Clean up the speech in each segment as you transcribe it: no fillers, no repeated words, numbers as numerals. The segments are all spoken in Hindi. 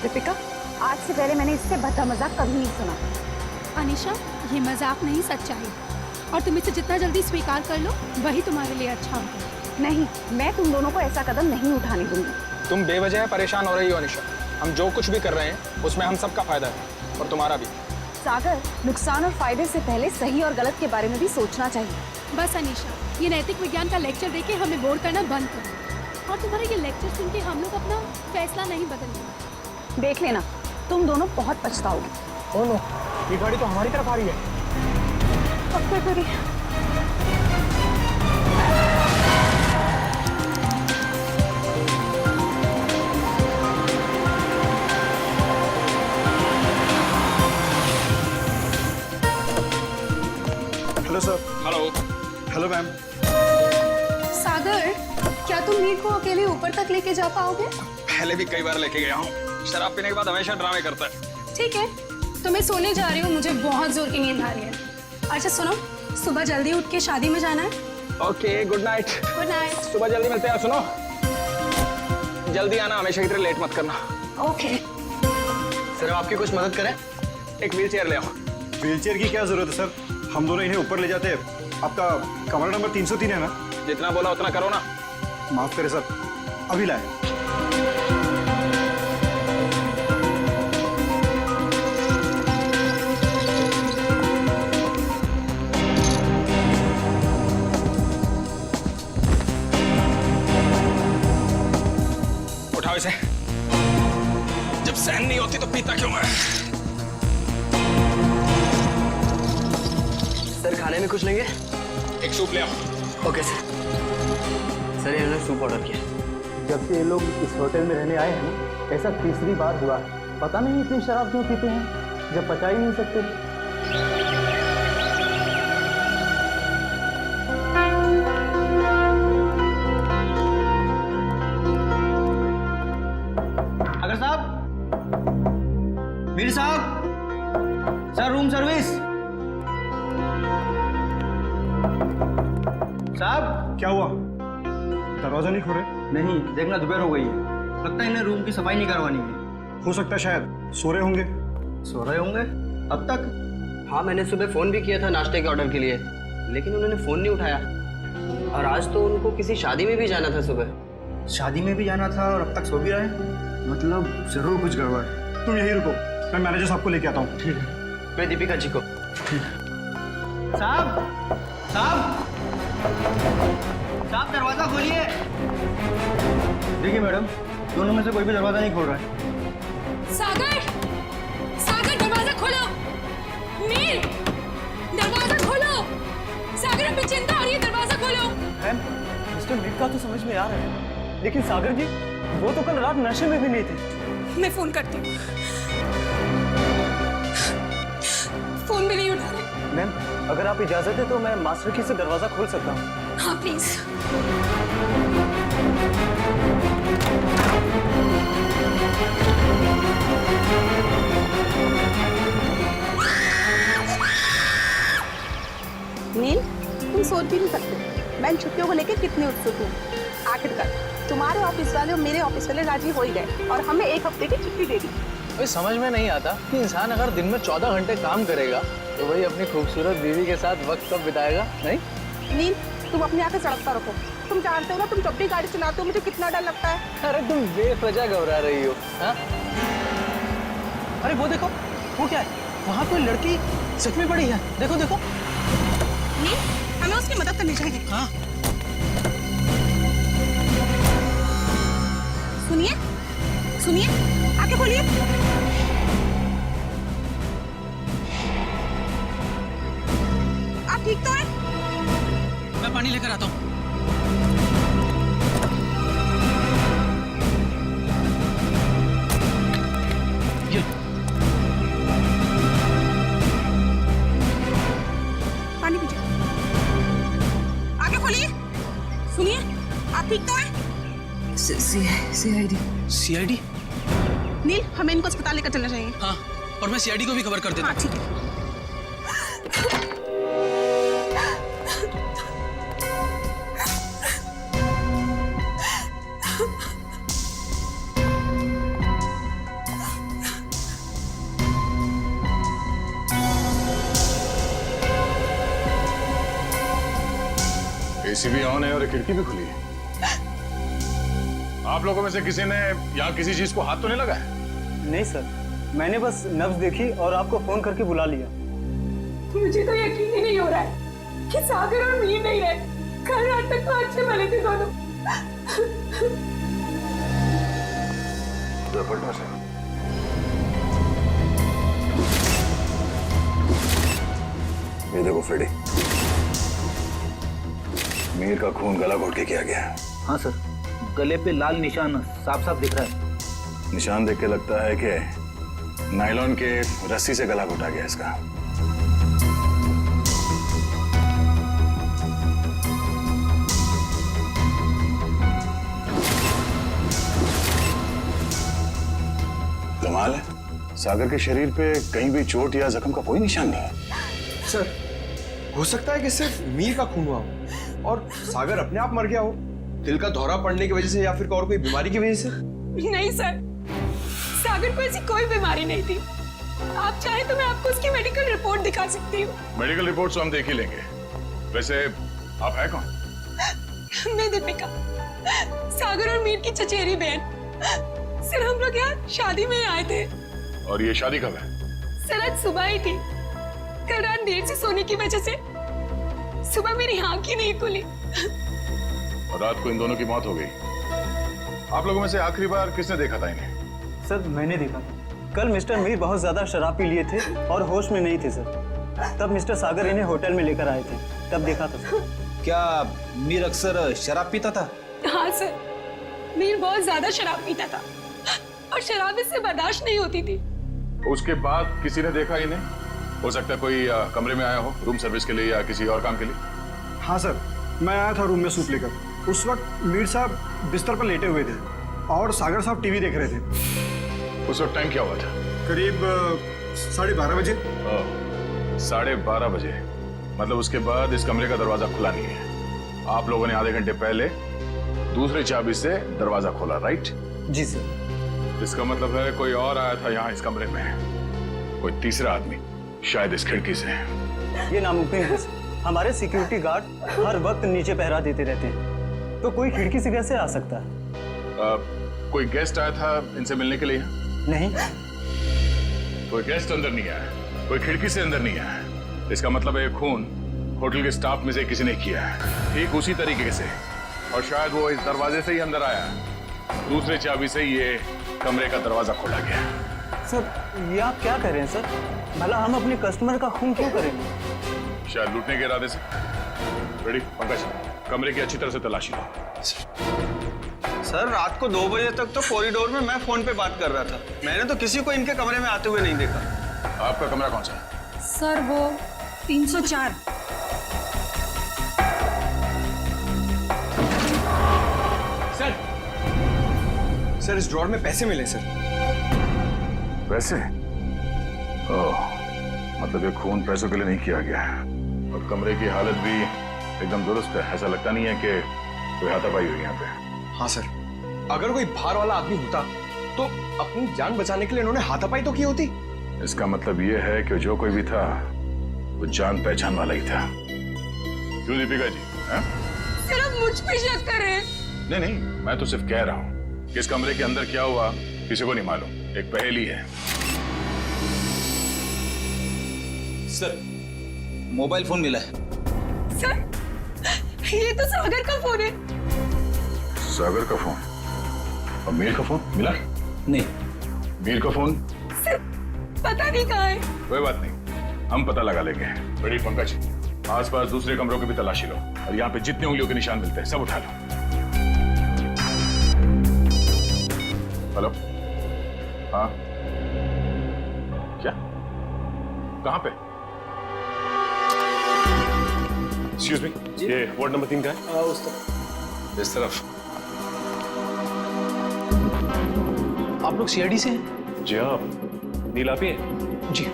दीपिका, आज से पहले मैंने इससे भद्दा मजाक कभी नहीं सुना। अनीशा, ये मजाक नहीं, सच्चाई। और तुम इसे जितना जल्दी स्वीकार कर लो वही तुम्हारे लिए अच्छा होगा। नहीं, मैं तुम दोनों को ऐसा कदम नहीं उठाने दूंगी। तुम बेवजह परेशान हो रही हो अनीशा। हम जो कुछ भी कर रहे हैं उसमें हम सबका फायदा है और तुम्हारा भी। सागर, नुकसान और फायदे से पहले सही और गलत के बारे में भी सोचना चाहिए। बस अनीशा, ये नैतिक विज्ञान का लेक्चर देके हमें बोर करना बंद करो। और तुम्हारा ये लेक्चर सुन के हम लोग अपना फैसला नहीं बदलेंगे। देख लेना, तुम दोनों बहुत पछताओगे। ओह नो, ये गाड़ी तो हमारी तरफ आ रही है। अब क्या करें? Hello sir. Hello. Hello ma'am. Sagar, क्या तुम नील को अकेले ऊपर तक लेके जा पाओगे? पहले भी कई बार लेके गया हूँ। शराब पीने के बाद हमेशा ड्रामे करता है। ठीक है, तो मैं सोने जा रही हूँ, मुझे बहुत जोर की नींद आ रही है। अच्छा सुनो, सुबह जल्दी उठ के शादी में जाना है। Okay, good night. Good night. सुबह जल्दी मिलते हैं। सुनो, जल्दी आना, हमेशा की तरह लेट मत करना। ओके। सर, आपकी कुछ मदद करें? एक व्हील चेयर ले आओ। व्हील चेयर की क्या जरूरत है सर? हम दोनों इन्हें ऊपर ले जाते हैं। आपका कमरा नंबर 303 है ना? जितना बोला उतना करो ना। माफ करें सर, अभी लाए। उठाओ इसे। जब सहन नहीं होती तो पीता क्यों मैं? सर, खाने में कुछ लेंगे? एक सूप ले आओ। Okay sir. सर, इन्होंने सूप ऑर्डर किया। जब से ये लोग इस होटल में रहने आए हैं ना, ऐसा तीसरी बार हुआ है। पता नहीं इतनी शराब क्यों पीते हैं जब पचा ही नहीं सकते। अगर साहब, मीर साहब, सर रूम सर्विस। साहब, क्या हुआ? दरवाजा नहीं खोले? नहीं, देखना दोपहर हो गई है। लगता है इन्हें रूम की सफाई नहीं करवानी है। हो सकता है शायद सो रहे होंगे। सो रहे होंगे अब तक? हाँ, मैंने सुबह फोन भी किया था नाश्ते के ऑर्डर के लिए, लेकिन उन्होंने फोन नहीं उठाया। और आज तो उनको किसी शादी में भी जाना था सुबह। शादी में भी जाना था और अब तक सो भी रहे? मतलब जरूर कुछ गड़बड़ है। तुम यहीं रुको, मैं मैनेजर साहब को लेके आता हूँ। ठीक है। मैं दीपिका जी को। साहब, साहब, साहब, दरवाजा खोलिए। देखिए मैडम, दोनों में से कोई भी दरवाजा नहीं खोल रहा है। सागर, सागर, दरवाजा खोलो। मीर, दरवाजा खोलो। सागर, हमें चिंता हो रही है, दरवाजा खोलो। मैम, मिस्टर मीर का तो समझ में आ रहा है, लेकिन सागर जी, वो तो कल रात नशे में भी नहीं थे। मैं फोन करती हूँ। फोन भी नहीं उठा रहे। मैम, अगर आप इजाजत है तो मैं मास्टर की से दरवाजा खोल सकता हूँ। हाँ प्लीज। नील, तुम सोच भी नहीं सकते मैं इन छुट्टियों को लेकर कितनी उत्सुक हूँ। आखिरकार तुम्हारे ऑफिस वाले और मेरे ऑफिस वाले राजी हो ही गए और हमें एक हफ्ते की छुट्टी दे दी। भाई समझ में नहीं आता कि इंसान अगर दिन में 14 घंटे काम करेगा तो वही अपनी खूबसूरत बीवी के साथ वक्त कब बिताएगा, नहीं? नील, तुम अपने आके सड़क पर रखो। तुम जानते हो ना, तुम जब भी गाड़ी चलाते हो मुझे कितना डर लगता है। अरे तुम बेवजह घबरा रही हो, हाँ? अरे वो देखो, वो क्या है? वहाँ कोई लड़की सच में पड़ी है। देखो देखो। नील, हमें उसकी मदद करनी चाहिए। हाँ। सुनिए, सुनिए, आके बोलिए। आप ठीक तो हैं? मैं पानी लेकर आता हूँ। पानी पीजिए। आगे खोलिए। सुनिए, आप ठीक तो हैं? सीआईडी? नील, हमें इनको अस्पताल लेकर चलना चाहिए। हाँ, और मैं सीआईडी को भी खबर कर देता हूँ। हाँ, ठीक है। एसी भी ऑन है और खिड़की भी खुली है। आप लोगों में से किसी ने यहाँ किसी चीज को हाथ तो नहीं लगाया? नहीं सर, मैंने बस नब्ज देखी और आपको फोन करके बुला लिया। मुझे तो यकीन ही नहीं हो रहा है कि सागर और मीर नहीं रहे। कल रात तक तो अच्छे भले थे दोनों। ये देखो फ्रेडी, मीर का खून गला घोट के किया गया है। हाँ सर, गले पे लाल निशान साफ साफ दिख रहा है। निशान देख के लगता है कि नायलॉन के रस्सी से गला घोटा गया इसका। कमाल है, सागर के शरीर पे कहीं भी चोट या जख्म का कोई निशान नहीं है। सर, हो सकता है कि सिर्फ मीर का खून हुआ हो और सागर अपने आप मर गया हो, दिल का दौरा पड़ने की वजह से या फिर और कोई बीमारी की वजह से। नहीं सर, सागर को ऐसी कोई बीमारी नहीं थी। आप चाहे तो मैं आपको उसकी मेडिकल रिपोर्ट दिखा सकती हूँ। मेडिकल रिपोर्ट तो हम देख ही लेंगे। वैसे आप है कौन? मैं दीपिका, सागर और मीर की चचेरी बहन। सर, हम लोग यहाँ शादी में आए थे। और ये शादी कब है? सर, आज सुबह ही थी। कल रात देर से सोने की वजह से सुबह मेरी आंख ही नहीं खुली। और रात को इन दोनों की मौत हो गई। आप लोगों में से आखिरी बार किसने देखा था इन्हें? सर, मैंने देखा। कल मिस्टर मीर बहुत ज्यादा शराब पी लिए थे और होश में नहीं थे सर। तब मिस्टर सागर इन्हें होटल में लेकर आए थे, तब देखा था सर। क्या मीर अक्सर शराब पीता था? हाँ सर, मीर बहुत ज्यादा शराब पीता था और शराब इससे बर्दाश्त नहीं होती थी। उसके बाद किसी ने देखा इन्हें? हो सकता है कोई कमरे में आया हो रूम सर्विस के लिए या किसी और काम के लिए। हाँ सर, मैं आया था रूम में सूप लेकर। उस वक्त मीर साहब बिस्तर पर लेटे हुए थे और सागर साहब टीवी देख रहे थे। उस वक्त टाइम क्या हुआ था? करीब 12:30 बजे। 12:30 बजे, मतलब उसके बाद इस कमरे का दरवाजा खुला नहीं है। आप लोगों ने आधे घंटे पहले दूसरी चाबी से दरवाजा खोला, राइट? जी सर। इसका मतलब है कोई और आया था यहाँ इस कमरे में, कोई तीसरा आदमी, शायद इस खिड़की से। ये नामुमकिन है सर। हमारे सिक्योरिटी गार्ड हर वक्त नीचे पहरा देते रहते हैं, तो कोई खिड़की से कैसे आ सकता है? कोई गेस्ट आया था इनसे मिलने के लिए? नहीं। कोई गेस्ट अंदर नहीं आया, कोई खिड़की से अंदर नहीं आया। इसका मतलब है खून होटल के स्टाफ में से किसी ने किया है, ठीक उसी तरीके से। और शायद वो इस दरवाजे से ही अंदर आया, दूसरे चाबी से ये कमरे का दरवाजा खोला गया। सर, ये आप क्या कह रहे हैं सर? भला हम अपने कस्टमर का खून क्यों करेंगे? शायद लूटने के इरादे से। रेडी पंकज, कमरे की अच्छी तरह से तलाशी लो। सर, रात को 2 बजे तक तो कॉरिडोर में मैं फोन पे बात कर रहा था। मैंने तो किसी को इनके कमरे में आते हुए नहीं देखा। आपका कमरा कौन सा है? सर, वो 304। सर, इस ड्रॉर में पैसे मिले सर। पैसे? ओह, मतलब ये खून पैसों के लिए नहीं किया गया है। और कमरे की हालत भी एकदम दुरुस्त है, ऐसा लगता नहीं है कि कोई हाथापाई हुई यहाँ पे। हाँ सर, अगर कोई बाहर वाला आदमी होता तो अपनी जान बचाने के लिए इन्होंने हाथापाई तो की होती। इसका मतलब ये है कि जो कोई भी था वो जान पहचान वाला ही था। क्यों दीपिका जी? सर, आप मुझ पे शक कर रहे हैं? नहीं नहीं, मैं तो सिर्फ कह रहा हूँ कि इस कमरे के अंदर क्या हुआ किसी को नहीं मालूम, एक पहेली है। सर, मोबाइल फोन मिला है। सर, ये तो सागर का फोन है। सागर का फोन? और मीर का फोन मिला? नहीं। मीर का फोन? सर, पता नहीं कहाँ है। कोई बात नहीं, हम पता लगा लेंगे। बड़ी पंकज, आसपास दूसरे कमरों की भी तलाशी लो और यहाँ पे जितने उंगलियों के निशान मिलते हैं सब उठा लो। हेलो? हाँ? क्या? कहाँ पे? एक्सक्यूज मी, ये वार्ड नंबर 3 का है। उस तरफ। इस तरफ। आप लोग सीआईडी से हैं? जी हाँ, नील आप ही हैं? जी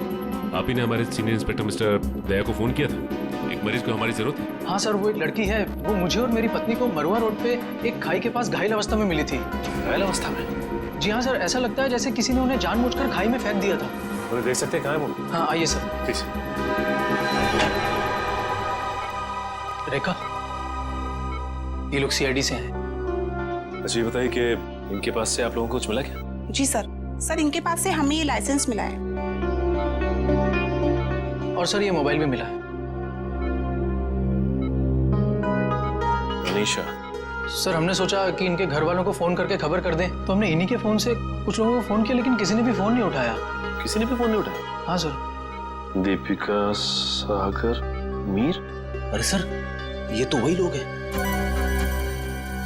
आप ही ने हमारे सीनियर इंस्पेक्टर मिस्टर दया को फोन किया था। एक मरीज को हमारी जरूरत है। हाँ सर, वो एक लड़की है, वो मुझे और मेरी पत्नी को मरुआ रोड पे एक खाई के पास घायल अवस्था में मिली थी। घायल अवस्था में? जी हाँ सर, ऐसा लगता है जैसे किसी ने उन्हें जानबूझकर खाई में फेंक दिया था। उन्हें देख सकते हैं कहाँ है वो? हाँ आइए सर। प्लीज। रेखा, ये लोग सीआईडी से हैं। अच्छा ये बताइए कि इनके पास से आप लोगों को कुछ मिला क्या? जी सर इनके पास से हमें ये लाइसेंस मिला है। और सर ये मोबाइल भी मिला है। अनीशा, सर हमने सोचा कि इनके घर वालों को फोन करके खबर कर दें, तो हमने इन्हीं के फोन से कुछ लोगों को फोन किया, लेकिन किसी ने भी फोन नहीं उठाया। किसी ने भी फोन नहीं उठाया? हाँ सर। दीपिका, सागर, मीर। अरे सर, ये तो वही लोग हैं।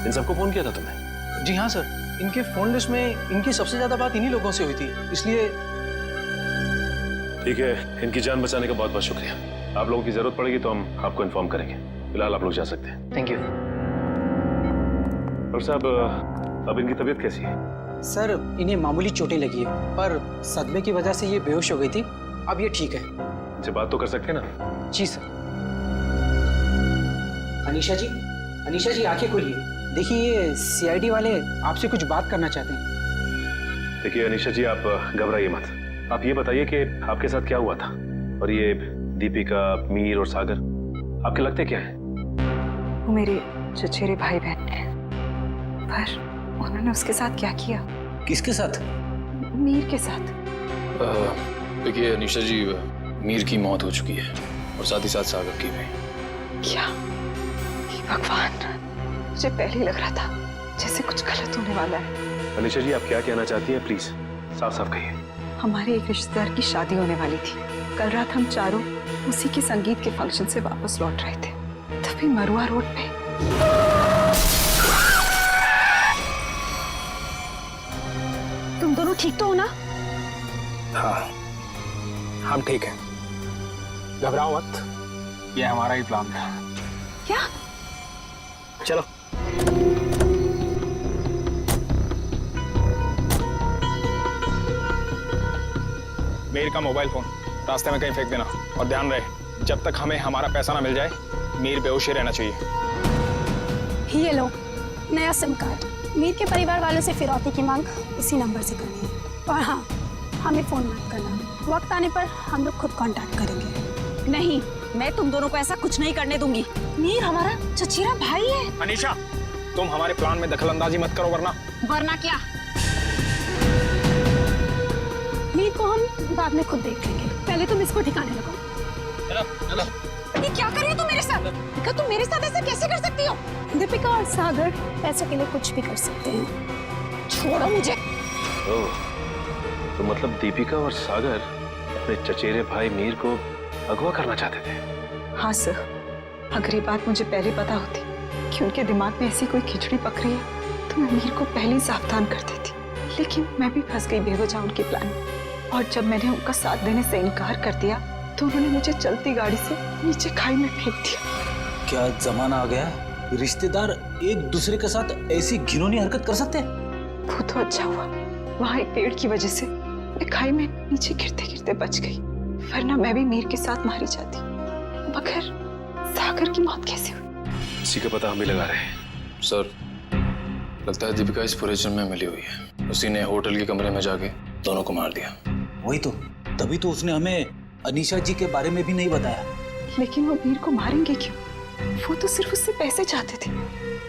इन सबको फोन किया था तुमने? जी हाँ सर, इनके फोन लिस्ट में इनकी सबसे ज्यादा बात इन्हीं लोगों से हुई थी, इसलिए। ठीक है, इनकी जान बचाने का बहुत बहुत शुक्रिया। आप लोगों की जरूरत पड़ेगी तो हम आपको इन्फॉर्म करेंगे। फिलहाल आप लोग जा सकते हैं। Thank you. और साहब, अब इनकी तबीयत कैसी है? सर इन्हें मामूली चोटें लगी है, पर सदमे की वजह से ये बेहोश हो गई थी। अब ये ठीक है। इनसे बात तो कर सकते हैं ना? जी सर। अनीशा जी आंखें खोलिए। देखिए ये सीआईडी वाले आपसे कुछ बात करना चाहते हैं। देखिए अनीशा जी, आप घबराइए मत। आप ये बताइए कि आपके साथ क्या हुआ था, और ये दीपिका, मीर और सागर आपके लगते क्या हैं? वो मेरे चचेरे भाई बहन हैं, पर उन्होंने उसके साथ क्या किया? किसके साथ? मीर के साथ। देखिए अनीशा जी, मीर की मौत हो चुकी है और साथ ही साथ सागर की भी। क्या? हे भगवान, मुझे पहले ही लग रहा था जैसे कुछ गलत होने वाला है। अनीशा जी, आप क्या कहना चाहती हैं? प्लीज साफ साफ कहिए। हमारे एक रिश्तेदार की शादी होने वाली थी। कल रात हम चारों उसी के संगीत के फंक्शन से वापस लौट रहे थे, तभी मरुआ रोड पे तुम दोनों ठीक तो हो ना? हाँ, हम ठीक हैं। घबराओ मत, ये हमारा ही प्लान था। क्या? चलो। मीर का मोबाइल फोन रास्ते में कहीं फेंक देना, और ध्यान रहे जब तक हमें हमारा पैसा ना मिल जाए मीर बेहोश ही रहना चाहिए। ये लो नया सिम कार्ड। मीर के परिवार वालों से फिरौती की मांग इसी नंबर से करनी है। और हाँ, हमें फोन मत करना। वक्त आने पर हम लोग खुद कांटेक्ट करेंगे। नहीं, मैं तुम दोनों को ऐसा कुछ नहीं करने दूंगी। मीर हमारा चचेरा भाई है। अनीशा, तुम हमारे प्लान में दखलंदाजी मत करो, वरना क्या? मीर को हम बाद में खुद देख लेंगे, पहले तुम इसको ठिकाने लगाओ। ये क्या कर रही हो तुम मेरे साथ? दीपिका, तुम मेरे साथ ऐसा कैसे कर सकती हो? दीपिका और सागर पैसे के लिए कुछ भी कर सकते हैं। छोड़ो मुझे। ओह, तो मतलब दीपिका और सागर अपने चचेरे भाई मीर को अगवा करना चाहते थे? हाँ सर, अगर ये बात मुझे पहले पता होती कि उनके दिमाग में ऐसी कोई खिचड़ी पक रही है तो मैं मीर को पहले ही सावधान कर देती, लेकिन मैं भी फंस गई बेवजह उनके प्लान में। और जब मैंने उनका साथ देने से इनकार कर दिया तो उन्होंने मुझे चलती गाड़ी से नीचे खाई में फेंक दिया। क्या जमाना आ गया है? रिश्तेदार एक दूसरे के साथ ऐसी घिनौनी हरकत कर सकते हैं? वो तो अच्छा हुआ वहाँ एक पेड़ की वजह से मैं खाई में नीचे गिरते गिरते बच गई, वरना मैं भी मीर के साथ मारी जाती। मगर सागर की मौत कैसे हुई? इसी का पता हम भी लगा रहे हैं। सर, लगता है दीपिका इस पूरे जुर्म में मिली हुई है। उसी ने होटल के कमरे में जाके दोनों को मार दिया। वही तो, तभी तो उसने हमें अनीशा जी के बारे में भी नहीं बताया। लेकिन वो मीर को मारेंगे क्यों? वो तो सिर्फ उससे पैसे चाहते थे।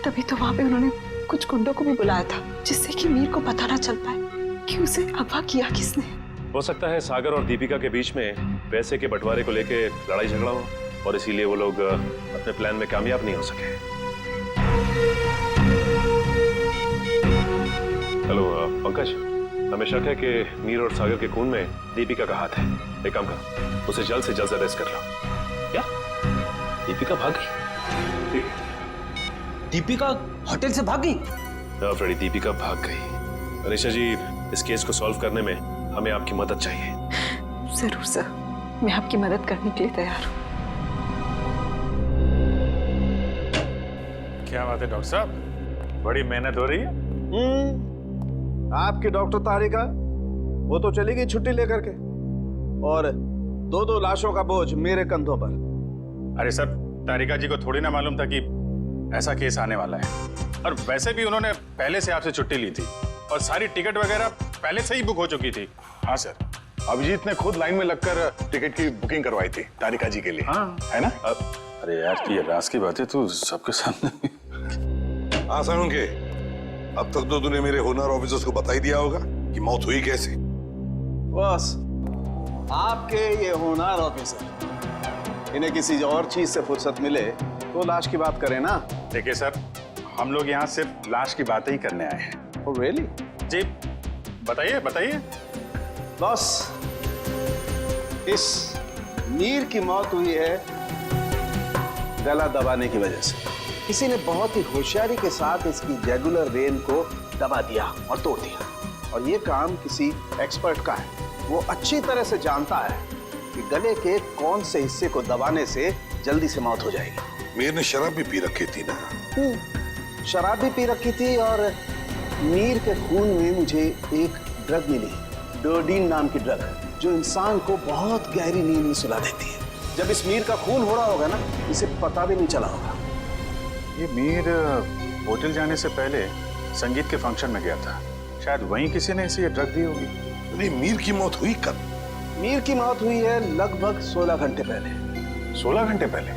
तभी तो वहाँ पे उन्होंने कुछ गुंडों को भी बुलाया था, जिससे कि मीर को पता ना चल पाए कि उसे अगवा किया किसने। हो सकता है सागर और दीपिका के बीच में पैसे के बंटवारे को लेके लड़ाई झगड़ा हो, और इसीलिए वो लोग अपने प्लान में कामयाब नहीं हो सके। हेलो पंकज, हमें शक है कि मीर और सागर के खून में दीपिका का हाथ है। एक काम करो, उसे जल्द से जल्द अरेस्ट कर लो। क्या? दीपिका भाग गई? ठीक है। दीपिका होटल से भाग गई? हाँ फ्रेडी, दीपिका भाग गई। अनीशा जी, इस केस को सॉल्व करने में हमें आपकी मदद चाहिए। जरूर सर, मैं आपकी मदद करने के लिए तैयार हूँ। क्या बात है डॉक्टर साहब, बड़ी मेहनत हो रही है। आपकी डॉक्टर तारिका, वो तो चली गई छुट्टी लेकर के, और दो लाशों का बोझ मेरे कंधों पर। अरे सर, तारिका जी को थोड़ी ना मालूम था कि ऐसा केस आने वाला है, और वैसे भी उन्होंने पहले से आपसे छुट्टी ली थी और सारी टिकट वगैरह पहले से ही बुक हो चुकी थी। हाँ सर, अभिजीत ने खुद लाइन में लगकर टिकट की बुकिंग करवाई थी तारिका जी के लिए। हाँ। है ना? अरे यार, ये राज की बातें तो सबके सामने हाँ साळुंखे, अब तक तो तूने मेरे होनर ऑफिसर्स को बता ही दिया होगा कि मौत हुई कैसे। बस आपके ये होनहार ऑफिसर इन्हें किसी और चीज से फुर्सत मिले तो लाश की बात करें ना। देखिए सर, हम लोग यहाँ सिर्फ लाश की बातें ही करने आए हैं। Oh really? जी बताइए बताइए। बस इस मीर की मौत हुई है गला दबाने की वजह से। किसी ने बहुत ही होशियारी के साथ इसकी रेगुलर वेन को दबा दिया और तोड़ दिया, और ये काम किसी एक्सपर्ट का है। वो अच्छी तरह से जानता है कि गले के कौन से हिस्से को दबाने से जल्दी से मौत हो जाएगी। मीर ने शराब भी पी रखी थी ना? शराब भी पी रखी थी, और मीर के खून में मुझे एक ड्रग मिली, डोडीन नाम की ड्रग, जो इंसान को बहुत गहरी नींद में सुला देती है। जब इस मीर का खून हो रहा होगा ना, इसे पता भी नहीं चला होगा। ये मीर होटल जाने से पहले संगीत के फंक्शन में गया था, शायद वहीं किसी ने इसे ड्रग दी होगी। अरे मीर की मौत हुई कब? मीर की मौत हुई है लगभग 16 घंटे पहले। 16 घंटे पहले?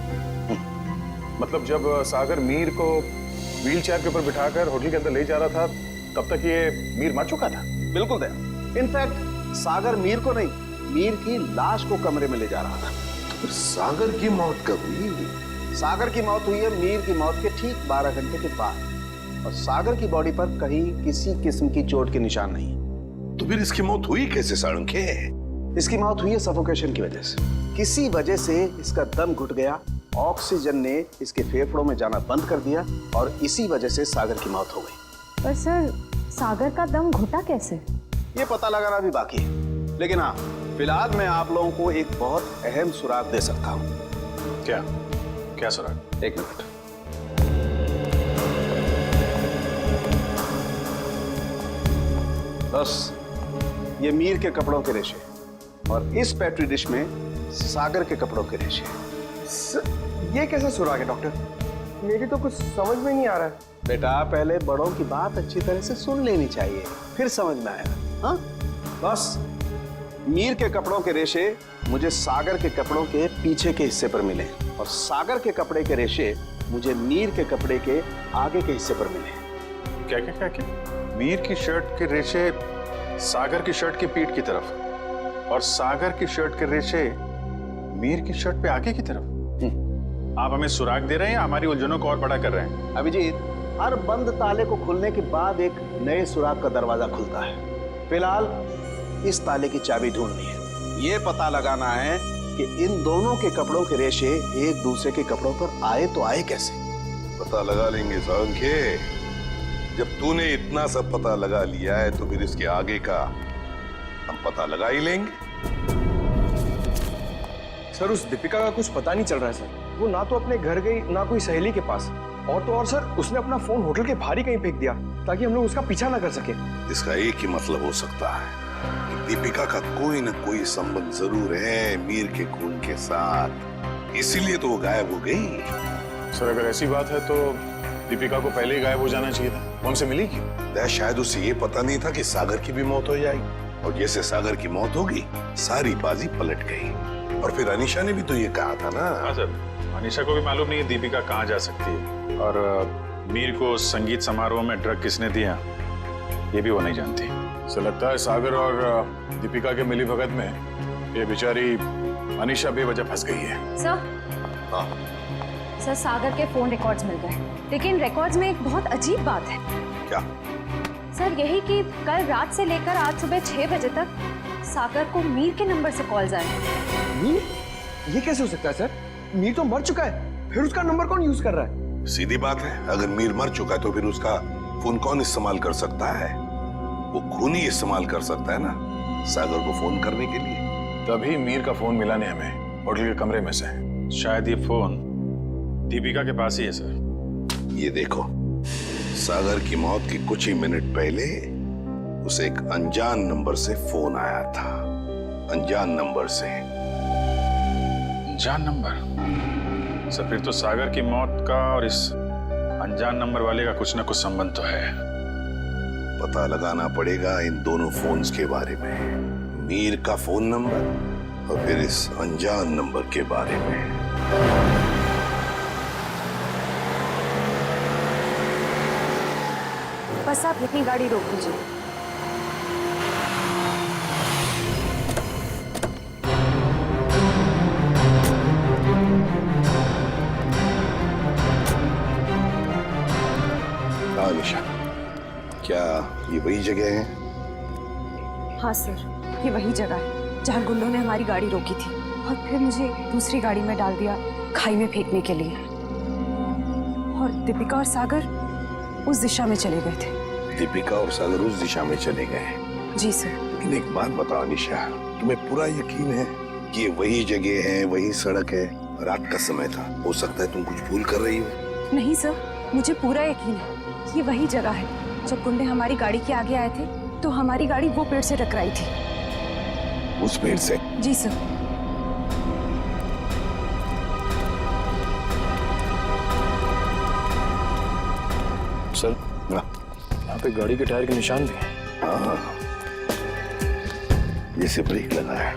मतलब जब सागर मीर को व्हील चेयर के ऊपर बिठाकर होटल के अंदर ले जा रहा था, तब तक ये मीर मर चुका था? बिल्कुल दया। इनफैक्ट सागर मीर को नहीं, मीर की लाश को कमरे में ले जा रहा था। तो सागर की मौत कब हुई? सागर की मौत हुई है मीर की मौत के ठीक 12 घंटे के बाद, और सागर की बॉडी पर कहीं किसी किस्म की चोट के निशान नहीं। तो फिर इसकी मौत हुई कैसे साळुंखे? इसकी मौत हुई है सफोकेशन की वजह से। किसी वजह से इसका दम घुट गया, ऑक्सीजन ने इसके फेफड़ों में जाना बंद कर दिया, और इसी वजह से सागर की मौत हो गई। पर सर, सागर का दम घुटा कैसे? ये पता लगाना भी बाकी है, लेकिन हाँ, फिलहाल मैं आप लोगों को एक बहुत अहम सुराग दे सकता हूँ। क्या क्या सुराग? एक मिनट। बस ये मीर के कपड़ों के रेशे, और इस पेट्री डिश में सागर के कपड़ों के रेशे। ये कैसा सुराग है डॉक्टर? मेरी तो कुछ समझ में नहीं आ रहा है। बेटा, पहले बड़ों की बात अच्छी तरह से सुन लेनी चाहिए, फिर समझ में आएगा। हाँ, बस मीर के कपड़ों के रेशे मुझे सागर के कपड़ों के पीछे के हिस्से पर मिले, और सागर के कपड़े के रेशे मुझे मीर के कपड़े के आगे के हिस्से पर मिले। क्या क्या क्या क्या? मीर की शर्ट के रेशे सागर की शर्ट की पीठ की तरफ, और सागर की शर्ट के रेशे मीर की शर्ट पे आगे की तरफ। आप हमें सुराग दे रहे हैं या हमारी उलझनों को और बड़ा कर रहे हैं? अभिजीत, हर बंद ताले को खुलने के बाद एक नए सुराग का दरवाजा खुलता है। फिलहाल इस ताले की चाबी ढूंढनी है। ये पता लगाना है कि इन दोनों के कपड़ों के रेशे एक दूसरे के कपड़ों पर आए तो आए कैसे। पता लगा लेंगे साळुंखे। जब तूने इतना सब पता लगा लिया है तो फिर इसके आगे का हम पता लगा ही लेंगे। सर, उस दीपिका का कुछ पता नहीं चल रहा है सर। वो ना तो अपने घर गई, ना कोई सहेली के पास, और तो और सर उसने अपना फोन होटल के बाहर ही कहीं फेंक दिया ताकि हम लोग उसका पीछा ना कर सके। इसका एक ही मतलब हो सकता है कि दीपिका का कोई ना कोई संबंध जरूर है मीर के खून के साथ, इसीलिए तो वो गायब हो गई। सर, अगर ऐसी बात है तो दीपिका को पहले ही गायब हो जाना चाहिए था। वो हमसे मिली क्यों? शायद उसे ये पता नहीं था कि सागर की भी मौत हो जाएगी, और जैसे सागर की मौत होगी सारी बाजी पलट गई। और फिर अनीशा ने भी तो ये कहा था ना। हाँ सर, अनीशा को भी मालूम नहीं है दीपिका कहाँ जा सकती है, और मीर को संगीत समारोह में ड्रग किसने दिया ये भी वो नहीं जानती। सो लगता है सागर और दीपिका के मिली भगत में ये बेचारी अनीशा बेवजह फंस गई है। सर, हाँ सर, सागर के फोन रिकॉर्ड्स मिल गए, लेकिन रिकॉर्ड्स में एक बहुत अजीब बात है। क्या? सर, यही कि कल रात से लेकर आज सुबह 6 बजे तक सागर को मीर के नंबर से कॉल्स आए। मीर? ये कैसे हो सकता है सर? मीर तो मर चुका है, फिर उसका नंबर कौन यूज कर रहा है? सीधी बात है, अगर मीर मर चुका है तो फिर उसका फोन कौन इस्तेमाल कर सकता है? वो खूनी इस्तेमाल कर सकता है ना सागर को फोन करने के लिए। तभी मीर का फोन मिला नहीं हमें होटल के कमरे में से। शायद ये फोन दीपिका के पास ही है सर। ये देखो, सागर की मौत के कुछ ही मिनट पहले उसे एक अनजान नंबर से फोन आया था। अनजान नंबर से। अनजान नंबर? सर, फिर तो सागर की मौत का और इस अनजान नंबर वाले का कुछ ना कुछ संबंध तो है। पता लगाना पड़ेगा इन दोनों फोन्स के बारे में, मीर का फोन नंबर और फिर इस अनजान नंबर के बारे में। बस आप यहीं गाड़ी रोक दीजिए। हाँ निशा, क्या ये वही जगह है? हाँ सर, ये वही जगह है जहाँ गुंडों ने हमारी गाड़ी रोकी थी और फिर मुझे दूसरी गाड़ी में डाल दिया खाई में फेंकने के लिए। और दीपिका और सागर उस दिशा में चले गए थे। दीपिका और सागर उस दिशा में चले गए? जी सर। लेकिन एक बात बताओ निशा, तुम्हें पूरा यकीन है कि ये वही जगह है, वही सड़क है? रात का समय था, हो सकता है तुम कुछ भूल कर रही हो। नहीं सर, मुझे पूरा यकीन है ये वही जगह है। जब गुंडे हमारी गाड़ी के आगे आए थे तो हमारी गाड़ी वो पेड़ से टकराई थी। उस पेड़ से? जी सर। सर, यहाँ पे गाड़ी के टायर के निशान भी हैं। हाँ, जैसे ब्रेक लगा है।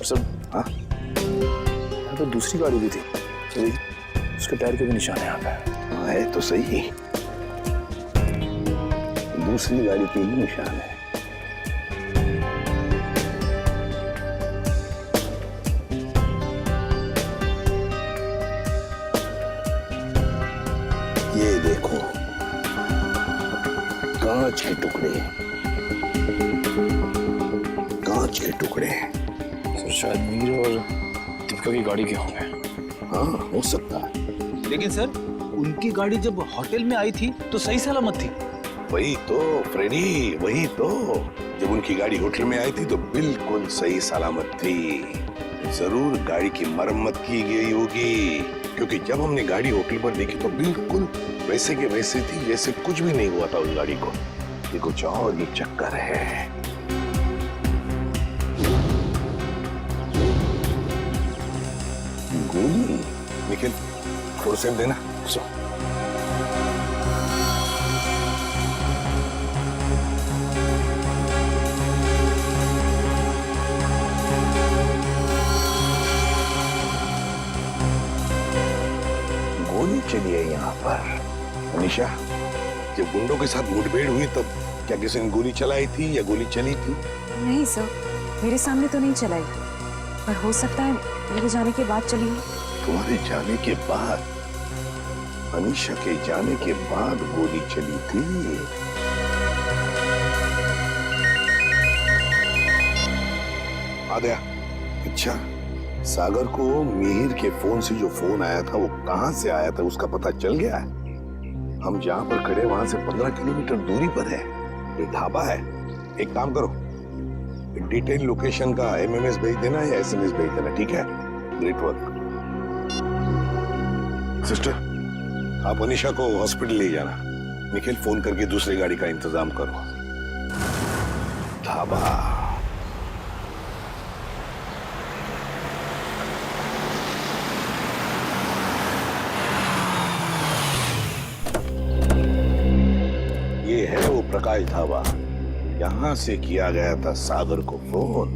सर, हाँ, यहाँ पे दूसरी गाड़ी भी थी, तो उसके टायर के भी निशान है यहाँ पे। हाँ, है तो सही, दूसरी गाड़ी के ही निशान है। ये देखो, कांच के टुकड़े, कांच के टुकड़े। सर, शायद मीर और दीपिका की गाड़ी के होंगे। हाँ, हो सकता है। लेकिन सर, उनकी गाड़ी जब होटल में आई थी तो सही सलामत थी। वही तो फ्रेडी, वही तो। जब उनकी गाड़ी होटल में आई थी तो बिल्कुल सही सलामत थी। जरूर गाड़ी की मरम्मत की गई होगी, क्योंकि जब हमने गाड़ी होटल पर देखी तो बिल्कुल वैसे के वैसे थी जैसे कुछ भी नहीं हुआ था उस गाड़ी को। ये कुछ और ही चक्कर है। गोली निखिल, फोर्सेप देना। गोली चली है यहाँ पर। अनिशा, जब गुंडों के साथ मुठभेड़ हुई तब क्या किसी ने गोली चलाई थी या गोली चली थी? नहीं सर, मेरे सामने तो नहीं चलाई, पर हो सकता है मेरे जाने के बाद चली हो। तुम्हारे जाने के बाद? अनीशा के जाने के बाद गोली चली थी? आ गया। अच्छा, सागर को मिहिर के फोन से जो फोन आया था वो कहां से आया था उसका पता चल गया है? हम जहां पर खड़े वहां से 15 किलोमीटर दूरी पर है, ये ढाबा है। एक काम करो, डिटेल लोकेशन का एमएमएस भेज देना या एसएमएस भेज देना, ठीक है? Great work. सिस्टर, आप अनीशा को हॉस्पिटल ले जाना। निखिल, फोन करके दूसरी गाड़ी का इंतजाम करो। ढाबा। ये है वो प्रकाश ढाबा, यहाँ से किया गया था सागर को फोन।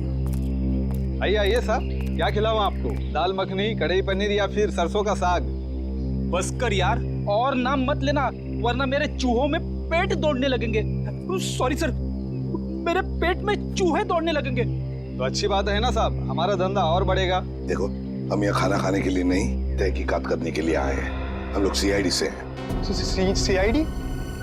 आइए आइए साहब, क्या खिलाऊं आपको? दाल मखनी, कढ़ाई पनीर या फिर सरसों का साग? बस कर यार, और नाम मत लेना वरना मेरे चूहों में पेट दौड़ने लगेंगे। सॉरी सर, मेरे पेट में चूहे दौड़ने लगेंगे। तो अच्छी बात है ना साहब, हमारा धंधा और बढ़ेगा। देखो, हम यहाँ खाना खाने के लिए नहीं, तहकीकात करने के लिए आए हैं। हम लोग सीआईडी से हैं। सीआईडी?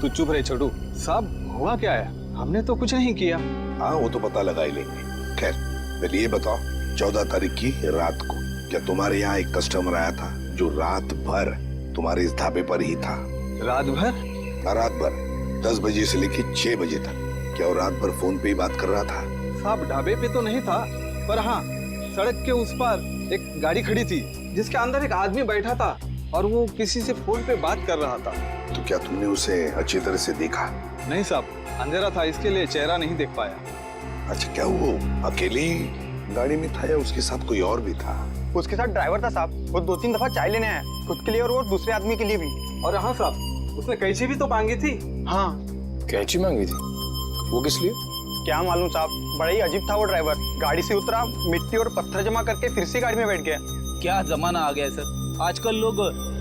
तू चुप रहे छोटू। साहब, हुआ क्या है? हमने तो कुछ नहीं किया। हाँ, वो तो पता लगा ही लेंगे। खैर, पहले ये बताओ, 14 तारीख की रात को क्या तुम्हारे यहाँ एक कस्टमर आया था जो रात भर तुम्हारे इस ढाबे पर ही था? रात भर? रात भर 10 बजे से लेकर 6 बजे तक। क्या वो रात भर फोन पे ही बात कर रहा था? साहब, ढाबे पे तो नहीं था, पर हाँ, सड़क के उस पार एक गाड़ी खड़ी थी जिसके अंदर एक आदमी बैठा था और वो किसी से फोन पे बात कर रहा था। तो क्या तुमने उसे अच्छी तरह से देखा? नहीं साहब, अंधेरा था, इसके लिए चेहरा नहीं देख पाया। अच्छा, क्या वो अकेली गाड़ी में था या उसके साथ कोई और भी था? उसके साथ ड्राइवर था साहब, वो 2-3 दफा चाय लेने आया, खुद के लिए और वो दूसरे आदमी के लिए भी। और हाँ साहब, उसने कैंची भी तो मांगी थी। हाँ, कैंची मांगी थी? वो किस लिए? क्या मालूम साहब, बड़ा ही अजीब था वो ड्राइवर। गाड़ी से उतरा, मिट्टी और पत्थर जमा करके फिर से गाड़ी में बैठ गया। क्या जमाना आ गया है सर, आजकल लोग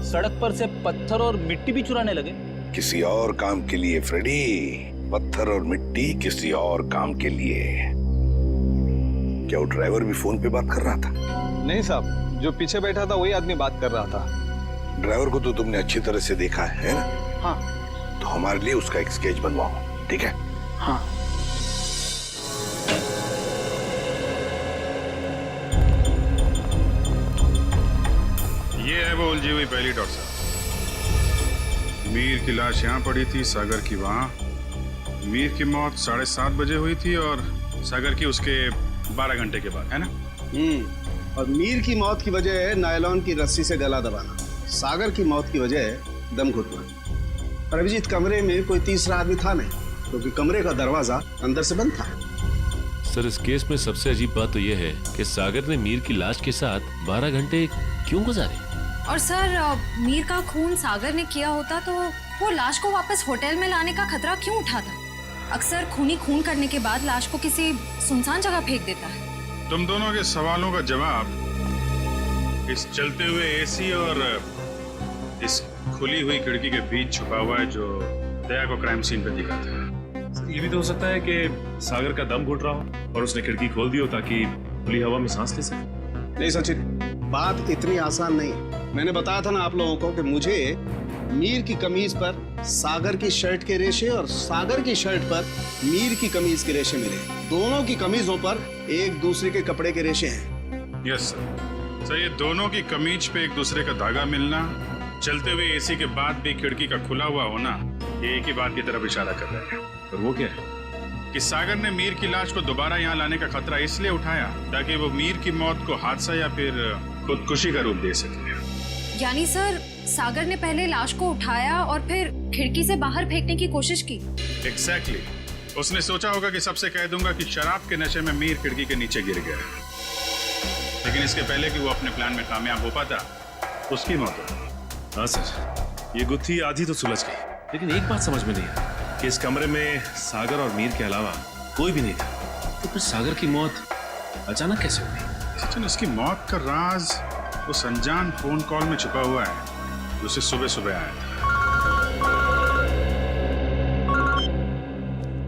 सड़क पर से पत्थर और मिट्टी भी चुराने लगे। किसी और काम के लिए फ्रेडी, पत्थर और मिट्टी किसी और काम के लिए। क्या वो ड्राइवर भी फोन पे बात कर रहा था? नहीं साहब, जो पीछे बैठा था वही आदमी बात कर रहा था। ड्राइवर को तो तुमने अच्छी तरह से देखा है ना? हाँ। तो हमारे लिए उसका एक स्केच बनवाओ, ठीक है? हाँ। ये है वो उलझी हुई पहली डॉट साहब। मीर की लाश यहाँ पड़ी थी, सागर की वहाँ। मीर की मौत 7:30 बजे हुई थी और सागर की उसके 12 घंटे के बाद, है ना? और मीर की मौत की वजह है नायलॉन की रस्सी से गला दबाना, सागर की मौत की वजह है दम घुटना। और अभिजीत, कमरे में कोई तीसरा आदमी था नहीं, क्योंकि कमरे का दरवाजा अंदर से बंद था। सर, इस केस में सबसे अजीब बात तो यह है कि सागर ने मीर की लाश के साथ 12 घंटे क्यों गुजारे? और सर, मीर का खून सागर ने किया होता तो वो लाश को वापस होटल में लाने का खतरा क्यों उठाता? अक्सर खूनी खून करने के बाद लाश को किसी सुनसान जगह फेंक देता है। तुम दोनों के सवालों का जवाब इस चलते हुए एसी और इस खुली हुई खिड़की के बीच छुपा हुआ है, जो दया को क्राइम सीन पे दिखा था। ये भी तो हो सकता है कि सागर का दम घुट रहा हो और उसने खिड़की खोल दी हो ताकि खुली हवा में सांस ले सके। नहीं सचिन, बात इतनी आसान नहीं। मैंने बताया था ना आप लोगों को कि मुझे मीर की कमीज पर सागर की शर्ट के रेशे और सागर की शर्ट पर मीर की कमीज के रेशे मिले। दोनों की कमीजों पर एक दूसरे के कपड़े के रेशे हैं। Yes sir. सर, ये दोनों की कमीज पे एक दूसरे का धागा मिलना, चलते हुए एसी के बाद भी खिड़की का खुला हुआ होना, ये एक ही बात की तरफ इशारा कर रहा है। और वो क्या है कि सागर ने मीर की लाश को दोबारा यहाँ लाने का खतरा इसलिए उठाया ताकि वो मीर की मौत को हादसा या फिर खुदकुशी का रूप दे सके। यानी सर, सागर ने पहले लाश को उठाया और फिर खिड़की से बाहर फेंकने की कोशिश की। एग्जैक्टली। उसने सोचा होगा कि सबसे कह दूंगा कि शराब के नशे में मीर खिड़की के नीचे गिर गया, लेकिन इसके पहले कि वो अपने प्लान में कामयाब हो पाता, उसकी मौत हो। हाँ सर, ये गुत्थी आधी तो सुलझ गई, लेकिन एक बात समझ में नहीं आई कि इस कमरे में सागर और मीर के अलावा कोई भी नहीं था, तो फिर सागर की मौत अचानक कैसे हुई? सचिन, उसकी मौत का राज उस अनजान फोन कॉल में छुपा हुआ है, उसे सुबह सुबह आया था।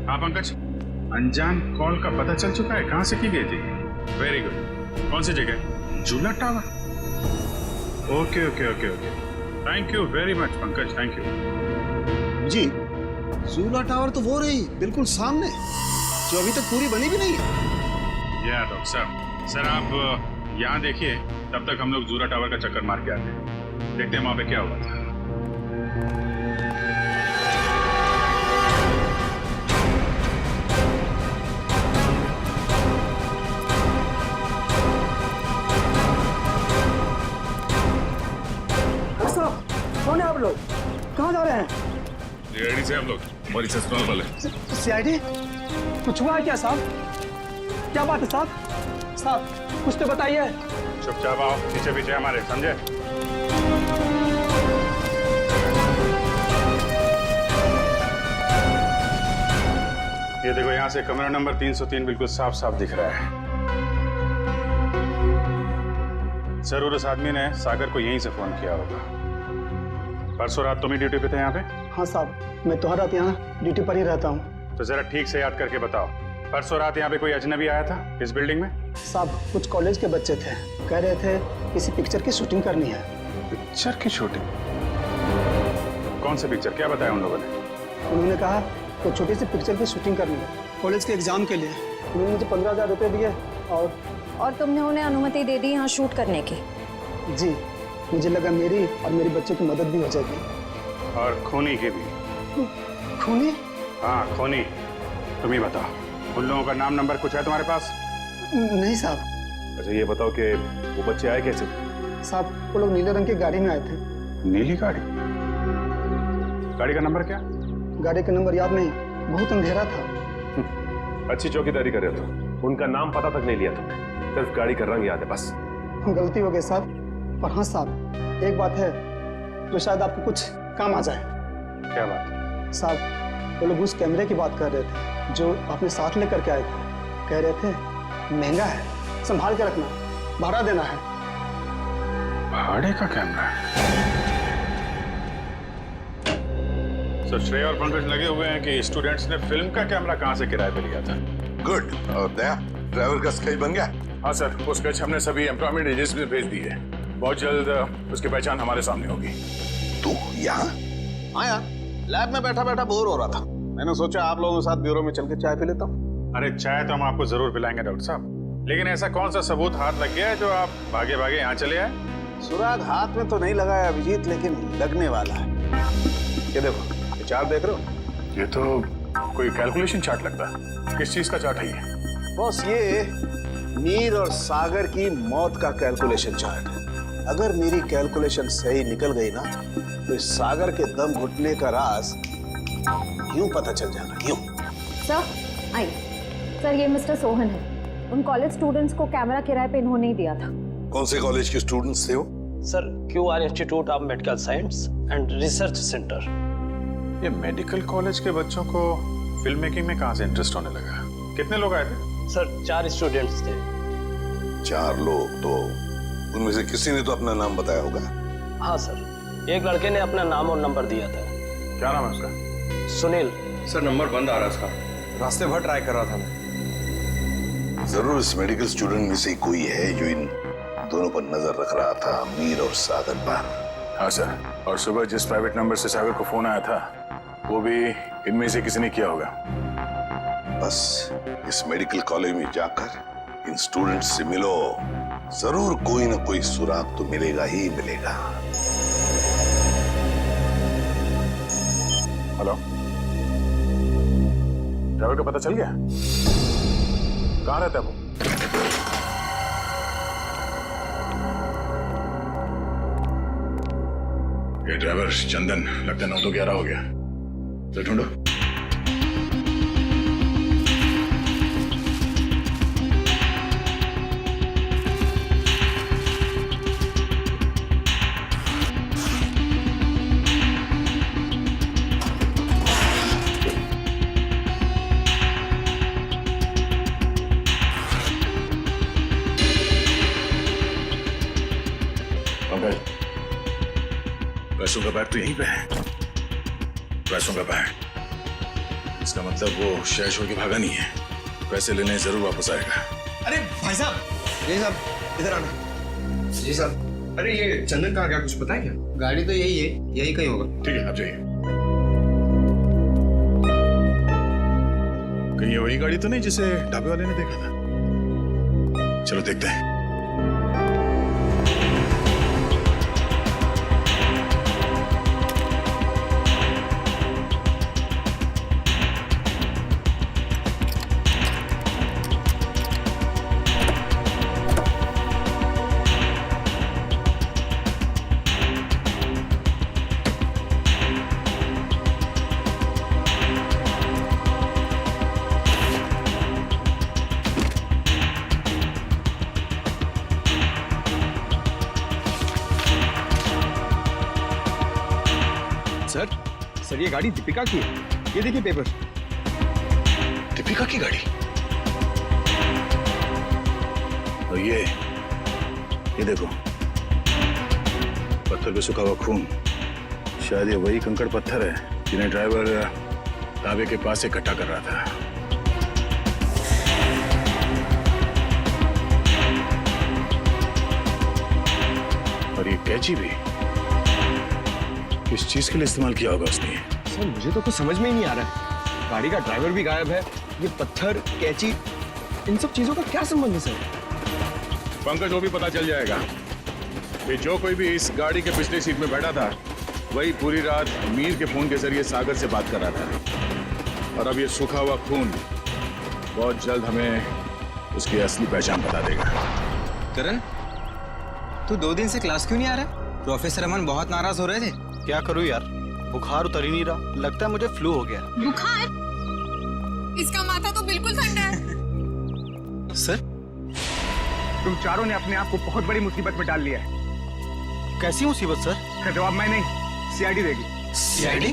हाँ पंकज, अनजान कॉल का पता चल चुका है, कहाँ से की गई थी? Very good. कौन सी जगह? Jhula tower. Okay okay okay okay, thank you very much Pankaj, thank you जी। झूला टावर तो वो रही बिल्कुल सामने, जो अभी तक पूरी बनी भी नहीं है। या डॉक्टर साहब, सर आप यहाँ देखिए, तब तक हम लोग झूला टावर का चक्कर मार के आते हैं, देखते हैं वहां पे क्या हुआ था। कौन है आप लोग? कहाँ जा रहे हैं? रेडी से हम लोग, हमारी ससुराल वाले। सीआईडी? कुछ हुआ है क्या साहब? क्या बात है साहब? साहब कुछ तो बताइए। चुपचाप आओ, पीछे पीछे हमारे, समझे? ये देखो, यहाँ से कमरा नंबर 303 बिल्कुल साफ साफ दिख रहा है। जरूर उस आदमी ने सागर को यहीं से फोन किया होगा। परसों रात तुम ही ड्यूटी पे थे यहाँ पे? हाँ साहब, मैं तो हर रात यहाँ ड्यूटी पर ही रहता हूँ। तो जरा ठीक से याद करके बताओ, परसों रात यहाँ पे कोई अजनबी आया था इस बिल्डिंग में? साहब कुछ कॉलेज के बच्चे थे, कह रहे थे किसी पिक्चर की शूटिंग करनी है। पिक्चर की शूटिंग? कौन सी पिक्चर, क्या बताया उन लोगों ने? उन्होंने कहा तो छोटी सी पिक्चर की शूटिंग करनी है कॉलेज के एग्जाम के लिए। उन्होंने मुझे 15,000 रुपये दिए और तुमने उन्हें अनुमति दे दी यहाँ शूट करने की? जी, मुझे लगा मेरी और मेरे बच्चे की मदद भी हो जाएगी। और खूनी की भी? खूनी? हाँ खूनी। तुम ही बताओ, उन लोगों का नाम नंबर कुछ है तुम्हारे पास? नहीं साहब। अच्छा ये बताओ कि वो बच्चे आए कैसे? साहब वो लोग नीले रंग की गाड़ी में आए थे। नीली गाड़ी? गाड़ी का नंबर क्या? गाड़ी का नंबर याद नहीं, बहुत अंधेरा था। अच्छी चौकीदारी कर रहे हो, उनका नाम पता तक नहीं लिया तुमने, सिर्फ गाड़ी का रंग याद है बस। गलती हो गई साहब। और हाँ साहब, एक बात है जो शायद आपको कुछ काम आ जाए। क्या बात? साहब वो लोग उस कैमरे की बात कर रहे थे जो आपने साथ लेकर के आए थे। कह रहे थे महंगा है, संभाल के रखना, भाड़ा देना है। भाड़े का कैमरा? सर श्रेया और पंकज लगे हुए हैं कि स्टूडेंट्स ने फिल्म का कैमरा कहां से किराए पे लिया था। गुड। और दया, ड्राइवर का स्केच बन गया? हाँ सर, वो स्केच हमने सभी एम्प्लॉयमेंट एजेंसी में भेज दी है। बहुत जल्द उसकी पहचान हमारे सामने होगी। तू यहाँ? हाँ यार, लैब में बैठा बैठा बोर हो रहा था। मैंने सोचा आप लोगों के साथ ब्यूरो में चल के चाय पी लेता हूँ। अरे चाय तो हम आपको जरूर पिलाएंगे डॉक्टर साहब, लेकिन ऐसा कौन सा सबूत हाथ लग गया है जो आप भागे भागे यहाँ चले आए? सुराग हाथ में तो नहीं लगा है अभिजीत, लेकिन लगने वाला है। ये देखो, ये चार्ट देख रहे हो? ये तो कोई कैलकुलेशन चार्ट लगता है। किस चीज का चार्ट है ये? बॉस, ये मीर और सागर की मौत का कैलकुलेशन चार्ट है। अगर मेरी कैलकुलेशन सही निकल गई ना, तो इस सागर के दम घुटने का राज यूं पता चल जाना, यूं। सर आई सर, ये मिस्टर सोहन है। उन कॉलेज स्टूडेंट्स को कैमरा किराए पे इन्होंने ही दिया था। कौन से कॉलेज के स्टूडेंट्स थे वो? Sir, QR institute of medical science and research centre. ये मेडिकल कॉलेज के बच्चों को फिल्म मेकिंग में कहां से इंटरेस्ट होने लगा? कितने लोग आए थे? सर 4 स्टूडेंट्स थे। 4 लोग? तो उनमें से किसी ने तो अपना नाम बताया होगा। हाँ सर, एक लड़के ने अपना नाम और नंबर दिया था। क्या नाम है उसका? सुनील। सर नंबर बंद आ रहा था, रास्ते भर ट्राई कर रहा था मैं। जरूर इस मेडिकल स्टूडेंट में से कोई है जो इन दोनों पर नजर रख रहा था, मीर और सागर पर। हाँ सर, और सुबह जिस प्राइवेट नंबर से सागर को फोन आया था, वो भी इनमें से किसी ने किया होगा। बस इस मेडिकल कॉलेज में जाकर इन स्टूडेंट्स से मिलो, जरूर कोई ना कोई सुराग तो मिलेगा ही मिलेगा। हेलो, ड्राइवर का पता चल गया? कहाँ रहता है वो? ये ड्राइवर चंदन लगता है 9 तो 11 हो गया। तो ढूंढो। पैसों का बैग तो यहीं पे है। पैसों का बैग, इसका मतलब वो शहर छोड़ के भागा नहीं है। पैसे लेने जरूर वापस आएगा। अरे भाई साहब, जी साहब इधर आना। जी साहब। अरे ये चंदन कहाँ गया, कुछ पता है क्या? गाड़ी तो यही है, यही कहीं होगा। ठीक है, आप जाइए। कहीं ये वही गाड़ी तो नहीं जिसे ढाबे वाले ने देखा था? चलो देखते हैं। सर ये गाड़ी दीपिका की है। ये देखिए पेपर। दीपिका की गाड़ी? और ये देखो, पत्थर पे सूखा हुआ खून। शायद ये वही कंकड़ पत्थर है जिन्हें ड्राइवर ढाबे के पास इकट्ठा कर रहा था। और ये कैंची भी किस चीज के लिए इस्तेमाल किया होगा उसने? सर मुझे तो कुछ समझ में ही नहीं आ रहा है। गाड़ी का ड्राइवर भी गायब है, ये पत्थर, कैंची, इन सब चीजों का क्या संबंध है सर? पंकज, वो भी पता चल जाएगा कि जो कोई भी इस गाड़ी के पिछले सीट में बैठा था, वही पूरी रात मीर के फोन के जरिए सागर से बात कर रहा था। और अब ये सूखा हुआ खून बहुत जल्द हमें उसकी असली पहचान बता देगा। करण, तू 2 दिन से क्लास क्यों नहीं आ रहा? प्रोफेसर अमन बहुत नाराज हो रहे थे। क्या करूं यार, बुखार उतर ही नहीं रहा। लगता है मुझे फ्लू हो गया। बुखार? इसका माथा तो बिल्कुल ठंडा है। सर, तुम चारों ने अपने आप को बहुत बड़ी मुसीबत में डाल लिया है। कैसी मुसीबत सर? इसका जवाब मैं नहीं, CID देगी। CID?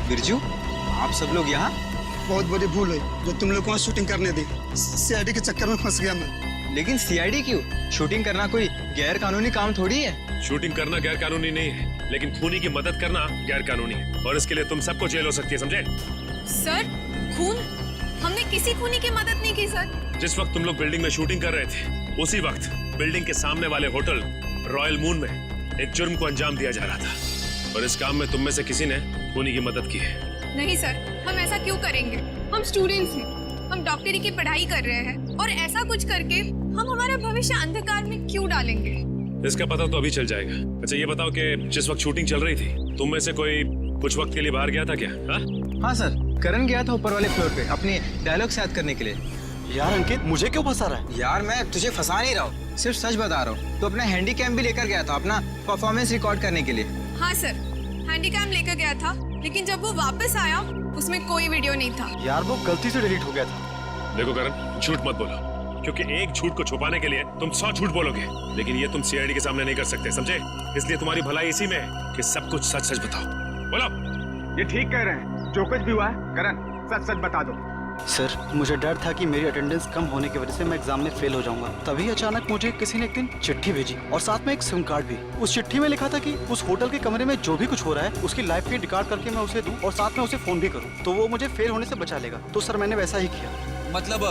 बिरजू, आप सब लोग यहाँ? बहुत बड़ी भूल है जो तुम लोग को शूटिंग करने दी। CID के चक्कर में फंस गया मैं। लेकिन CID क्यों? शूटिंग करना कोई गैर कानूनी काम थोड़ी है। शूटिंग करना गैर कानूनी नहीं है, लेकिन खूनी की मदद करना गैर कानूनी है और इसके लिए तुम सबको जेल हो सकती है, समझे? सर खून? हमने किसी खूनी की मदद नहीं की सर। जिस वक्त तुम लोग बिल्डिंग में शूटिंग कर रहे थे, उसी वक्त बिल्डिंग के सामने वाले होटल रॉयल मून में एक जुर्म को अंजाम दिया जा रहा था और इस काम में तुम में से किसी ने खूनी की मदद की है। नहीं सर, हम ऐसा क्यों करेंगे? हम स्टूडेंट्स हैं, हम डॉक्टरी की पढ़ाई कर रहे हैं और ऐसा कुछ करके हम हमारा भविष्य अंधकार में क्यों डालेंगे? इसका पता तो अभी चल जाएगा। अच्छा ये बताओ कि जिस वक्त शूटिंग चल रही थी, तुम में से कोई कुछ वक्त के लिए बाहर गया था क्या? हाँ सर, करण गया था ऊपर वाले फ्लोर पे अपने डायलॉग याद करने के लिए। यार अंकित, मुझे क्यों फंसा रहा है? यार मैं तुझे फंसा नहीं रहा हूँ, सिर्फ सच बता रहा हूँ। तो अपना हैंडी कैम भी लेकर गया था अपना परफॉर्मेंस रिकॉर्ड करने के लिए। हाँ सर, हैंडीकैम लेकर गया था, लेकिन जब वो वापस आया उसमें कोई वीडियो नहीं था। यार वो गलती से डिलीट हो गया था। देखो करण, झूठ मत बोलो, क्योंकि एक झूठ को छुपाने के लिए तुम 100 झूठ बोलोगे, लेकिन ये तुम सीआईडी के सामने नहीं कर सकते, समझे? इसलिए तुम्हारी भलाई इसी में है कि सब कुछ सच सच बताओ। बोलो। ये ठीक कह रहे हैं, जो कुछ भी हुआ है करण सच सच बता दो। सर, मुझे डर था कि मेरी अटेंडेंस कम होने की वजह से मैं एग्जाम में फेल हो जाऊंगा। तभी अचानक मुझे किसी ने एक दिन चिट्ठी भेजी और साथ में एक सिम कार्ड भी। उस चिट्ठी में लिखा था कि उस होटल के कमरे में जो भी कुछ हो रहा है उसकी लाइव फीड रिकॉर्ड करके मैं उसे दूं और साथ में उसे फोन भी करूं, तो वो मुझे फेल होने से बचा लेगा। तो सर मैंने वैसा ही किया। मतलब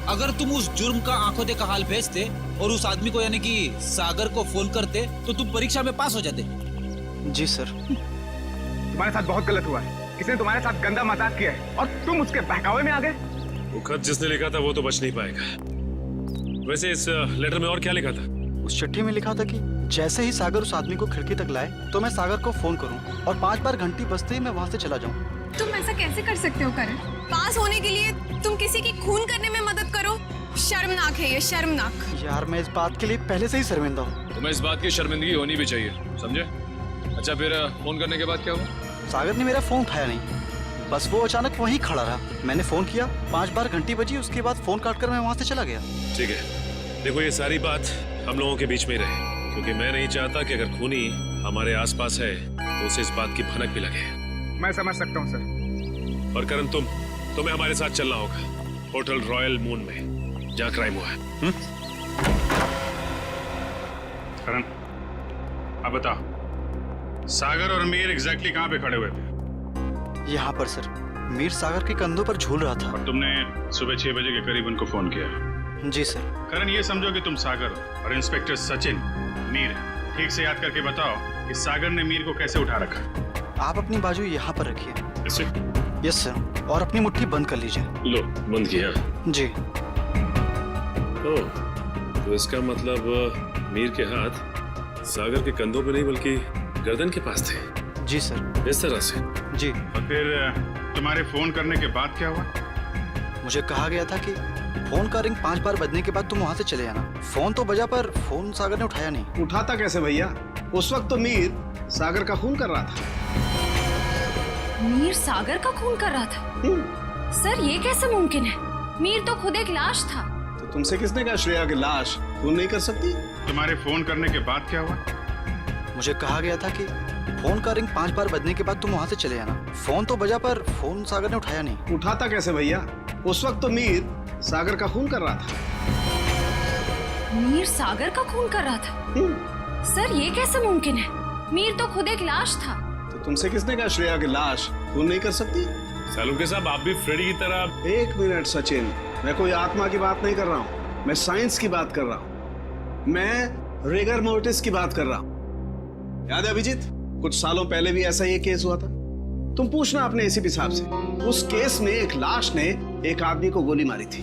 अगर तुम उस जुर्म का आंखों देखा हाल भेजते और उस आदमी को यानी कि सागर को फोन करते तो तुम परीक्षा में पास हो जाते। जी सर। तुम्हारे साथ बहुत गलत हुआ है, किसी ने तुम्हारे साथ गंदा मजाक किया है और तुम उसके बहकावे में आ गए। वो खत जिसने लिखा था वो तो बच नहीं पाएगा। वैसे इस लेटर में और क्या लिखा था? उस चिट्ठी में लिखा था कि जैसे ही सागर उस आदमी को खिड़की तक लाए तो मैं सागर को फोन करूं और 5 बार घंटी बजते ही मैं वहां से चला जाऊं। तुम ऐसा कैसे कर सकते हो करण? पास होने के लिए तुम किसी की खून करने में मदद करो? शर्मनाक है ये, शर्मनाक। यार मैं इस बात के लिए पहले से ही शर्मिंदा हूँ। तुम्हें इस बात की शर्मिंदगी होनी भी चाहिए, समझे? अच्छा फिर फोन करने के बाद क्या हुआ? सागर ने मेरा फोन उठाया नहीं, बस वो अचानक वहीं खड़ा रहा। मैंने फोन किया, 5 बार घंटी बजी, उसके बाद फोन काटकर मैं वहां से चला गया। ठीक है, देखो ये सारी बात हम लोगों के बीच में ही रहे, क्योंकि मैं नहीं चाहता कि अगर खूनी हमारे आसपास है तो उसे इस बात की भनक भी लगे। मैं समझ सकता हूँ सर। और करण तुम्हें हमारे साथ चलना होगा होटल रॉयल मून में, जहाँ क्राइम हुआ है। करण, अब बताओ, सागर और मीर एग्जैक्टली कहाँ पे खड़े हुए थे? यहाँ पर सर। मीर सागर के कंधों पर झूल रहा था। और तुमने सुबह 6 बजे के करीब उनको फोन किया? जी सर। करण, ये समझो कि तुम सागर और इंस्पेक्टर सचिन मीर, ठीक से याद करके बताओ कि सागर ने मीर को कैसे उठा रखा। आप अपनी बाजू यहाँ पर रखिए। ऐसे? यस सर, और अपनी मुट्ठी बंद कर लीजिए। लो, बंद किया? जी। ओह, तो इसका मतलब मीर के हाथ सागर के कंधों पे नहीं बल्कि गर्दन के पास थे। जी सर। इस तरह से? जी। और फिर तुम्हारे फोन करने के बाद क्या हुआ? मुझे कहा गया था कि फोन का रिंग 5 बार बजने के बाद तुम वहां से चले जाना। फोन तो बजा पर फोन सागर ने उठाया नहीं। उठाता कैसे भैया? उस वक्त तो मीर सागर का खून कर रहा था। मीर सागर का खून कर रहा था? सर ये कैसे मुमकिन है? मीर तो खुद एक लाश था। तो तुमसे किसने कहा श्रेया की लाश खून नहीं कर सकती? तुम्हारे फोन करने के बाद क्या हुआ? मुझे कहा गया था कि फोन का रिंग 5 बार बजने के बाद तुम वहां से चले जाना। फोन तो बजा पर फोन सागर ने उठाया नहीं। उठाता कैसे भैया? उस वक्त तो मीर सागर का खून कर रहा था। मीर सागर का खून कर रहा था? सर ये कैसे मुमकिन है? मीर तो खुद एक लाश था। तो तुमसे किसने कहा श्रेया की लाश खून नहीं कर सकती? सालुंके साहब, आप भी फ्रेडी की तरह। 1 मिनट सचिन, मैं कोई आत्मा की बात नहीं कर रहा हूँ, मैं साइंस की बात कर रहा हूँ। मैं रिगर मोर्टिस की बात कर रहा हूँ। याद है अभिजीत, कुछ सालों पहले भी ऐसा ही केस हुआ था। तुम पूछना अपने एसीपी साहब से, उस केस में एक लाश ने एक आदमी को गोली मारी थी।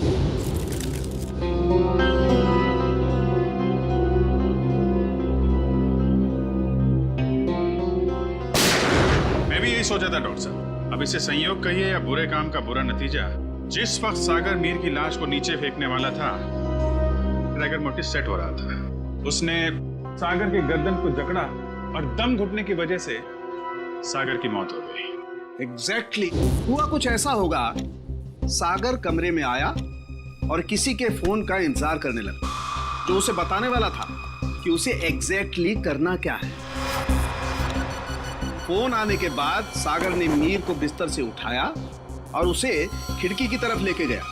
मैं भी यही सोचा था डॉक्टर साहब। अब इसे संयोग कहिए या बुरे काम का बुरा नतीजा, जिस वक्त सागर मीर की लाश को नीचे फेंकने वाला था, रैगर मोटिस सेट हो रहा था। उसने सागर के गर्दन को जकड़ा और दम घुटने की वजह से सागर की मौत हो गई। एग्जैक्टली हुआ कुछ ऐसा होगा, सागर कमरे में आया और किसी के फोन का इंतजार करने लगा, जो उसे बताने वाला था कि उसे एग्जैक्टली करना क्या है। फोन आने के बाद सागर ने मीर को बिस्तर से उठाया और उसे खिड़की की तरफ लेके गया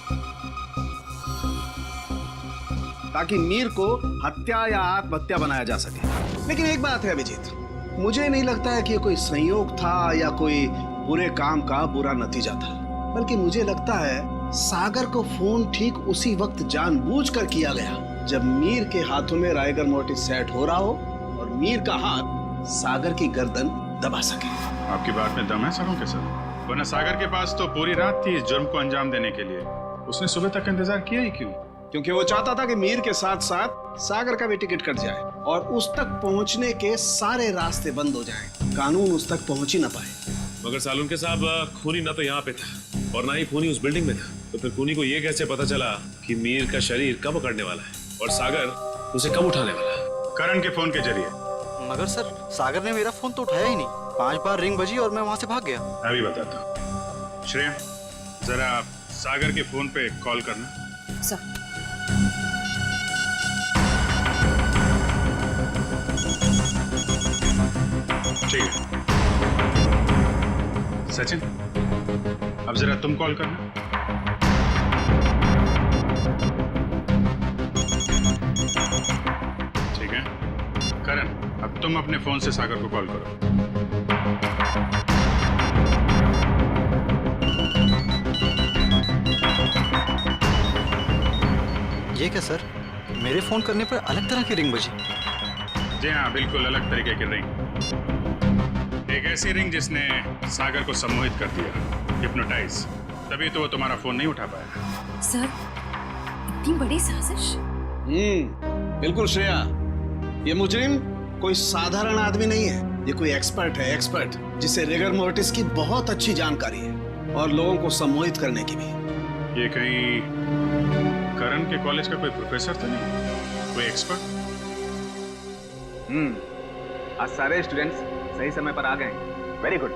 ताकि मीर को हत्या या आत्महत्या बनाया जा सके। लेकिन एक बात है अभिजीत, मुझे नहीं लगता है कि ये कोई संयोग था या कोई बुरे काम का बुरा नतीजा था, बल्कि मुझे लगता है सागर को फोन ठीक उसी वक्त जानबूझकर किया गया जब मीर के हाथों में राइगर मोटिस सेट हो रहा हो और मीर का हाथ सागर की गर्दन दबा सके। आपकी बात में दम है सरों के सर, वरना सागर के पास तो पूरी रात थी इस जुर्म को अंजाम देने के लिए। उसने सुबह तक इंतजार किया ही क्यों? क्योंकि वो चाहता था कि मीर के साथ साथ सागर का भी टिकट कट जाए और उस तक पहुंचने के सारे रास्ते बंद हो जाएं, कानून उस तक पहुंच ही ना पाए। मगर सालून के साहब, खूनी ना तो यहाँ पे था और ना ही खूनी उस बिल्डिंग में था, तो फिर खूनी को ये कैसे पता चला कि मीर का शरीर कब पकड़ने वाला है और सागर उसे कब उठाने वाला है? करण के फोन के जरिए। मगर सर, सागर ने मेरा फोन तो उठाया ही नहीं। 5 बार रिंग बजी और मैं वहां से भाग गया। अभी बताता हूँ। श्रेया, जरा सागर के फोन पे कॉल करना। सर। ठीक है। सचिन, अब जरा तुम कॉल करना। ठीक है। करण, अब तुम अपने फोन से सागर को कॉल करो। ये क्या सर, मेरे फोन करने पर अलग तरह की रिंग बजी? जी हाँ, बिल्कुल अलग तरीके की रिंग। एक ऐसी रिंग जिसने सागर को सम्मोहित कर दिया, हिप्नोटाइज। तभी तो वो तुम्हारा फोन नहीं उठा पाया। सर, इतनी बड़ी साजिश? बिल्कुल श्रेया, ये मुजरिम कोई साधारण आदमी नहीं है। ये कोई एक्सपर्ट है, एक्सपर्ट जिसे रिगर मोर्टिस की बहुत अच्छी जानकारी है और लोगों को सम्मोहित करने की भी। ये कहीं करण के कॉलेज का कोई प्रोफेसर तो नहीं, कोई एक्सपर्ट? आज सारे स्टूडेंट्स सही समय पर आ गए। Very good.